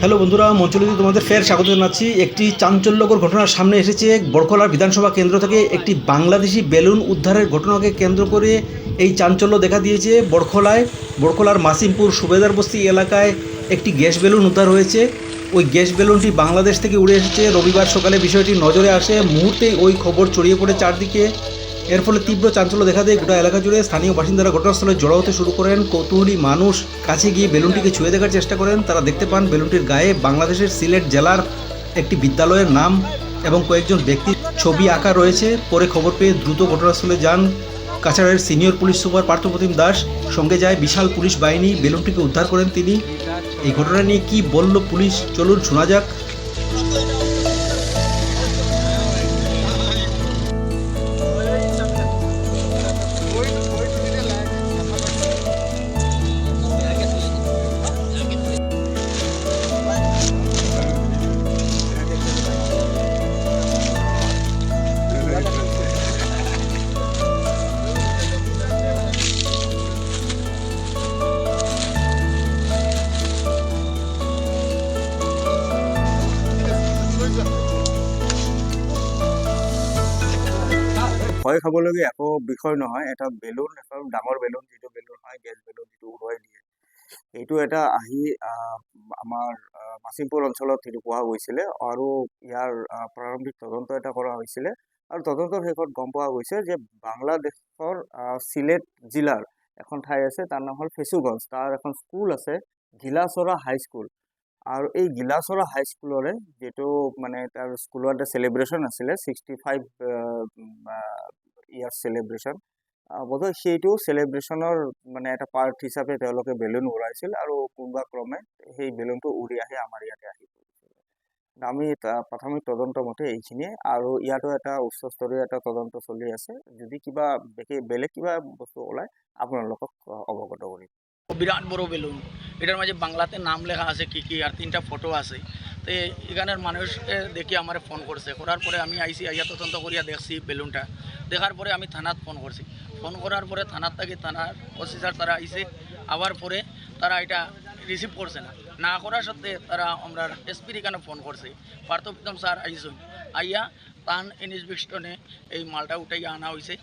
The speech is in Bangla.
হ্যালো বন্ধুরা, মঞ্চলিতে তোমাদের ফের স্বাগত জানাচ্ছি। একটি চাঞ্চল্যকর ঘটনার সামনে এসেছে। বড়খলার বিধানসভা কেন্দ্র থেকে একটি বাংলাদেশি বেলুন উদ্ধারের ঘটনাকে কেন্দ্র করে এই চাঞ্চল্য দেখা দিয়েছে বড়খলার মাসিমপুর সুবেদার বস্তি এলাকায় একটি গ্যাস বেলুন উদ্ধার হয়েছে। ওই গ্যাস বেলুনটি বাংলাদেশ থেকে উড়ে এসেছে। রবিবার সকালে বিষয়টি নজরে আসে, মুহূর্তেই ওই খবর ছড়িয়ে পড়ে চারদিকে। এর ফলে তীব্র চাঞ্চল্য দেখা দেয় গোটা এলাকা জুড়ে। স্থানীয় বাসিন্দারা ঘটনাস্থলে জড়ো হতে শুরু করেন। কৌতূহলী মানুষ কাছে গিয়ে বেলুনটিকে ছুঁয়ে দেখার চেষ্টা করেন। তারা দেখতে পান বেলুনটির গায়ে বাংলাদেশের সিলেট জেলার একটি বিদ্যালয়ের নাম এবং কয়েকজন ব্যক্তির ছবি আঁকা রয়েছে। পরে খবর পেয়ে দ্রুত ঘটনাস্থলে যান কাছাড়ের senior police super Parthapratim Das. সঙ্গে যায় বিশাল পুলিশ বাহিনী। বেলুনটিকে উদ্ধার করেন তিনি। এই ঘটনা নিয়ে কি বলল পুলিশ, চলুন শোনা যাক। ভয় খাবলগীয়া একো বিষয় নহয়। এটা বেলুন, এখন ডাঙৰ বেলুন, যিটো বেলুন হয় গেছ বেলুন, যিটো উৰুৱাই দিয়ে, এইটো এটা আহি আমাৰ মাছিমপুৰ অঞ্চলত সেইটো পোৱা গৈছিলে আৰু ইয়াৰ প্ৰাৰম্ভিক তদন্ত এটা কৰা হৈছিলে। আৰু তদন্তৰ শেষত গম পোৱা গৈছে যে বাংলাদেশৰ চিলেট জিলাৰ এখন ঠাই আছে, তাৰ নাম হ'ল ফেচুগঞ্জ। তাৰ এখন স্কুল আছে, গিলাচৰা হাইস্কুল। আৰু এই গিলাচৰা হাইস্কুলৰে যিটো মানে তাৰ স্কুলৰ এটা চেলিব্ৰেশ্যন আছিলে, 65 ইয়াৰ চেলিব্ৰেশ্যন, বোধহয় সেইটো চেলিব্ৰেশ্যনৰ মানে এটা পাৰ্ট হিচাপে তেওঁলোকে বেলুন উৰাইছিল আৰু কোনোবা ক্ৰমে সেই বেলুনটো উৰি আহি আমাৰ ইয়াতে আহি পৰিছিল। আমি প্ৰাথমিক তদন্ত মতে এইখিনিয়ে, আৰু ইয়াতো এটা উচ্চস্তৰীয় এটা তদন্ত চলি আছে। যদি কিবা বেলেগ কিবা বস্তু ওলায় আপোনালোকক অৱগত কৰিম। বিরাট বড় বেলুন, এটার মাঝে বাংলাতে নাম লেখা আছে কি কি, আর 3টা ফটো আছে। তো এখানের মানুষ দেখি আমার ফোন করছে, করার পরে আমি আইসি, আইয়া তদন্ত করিয়া দেখছি বেলুনটা। দেখার পরে আমি থানাত ফোন করছি। ফোন করার পরে থানার থেকে থানার অফিসার তারা আইসে, আবার পরে তারা এটা রিসিভ করছে না, না করার সত্ত্বে তারা আমরা এসপির এখানে ফোন করছে। পার্থপ্রতিম স্যার আইসুন, আইয়া তান ইনভেস্টিগেশনে এই মালটা উঠাইয়া আনা হয়েছে।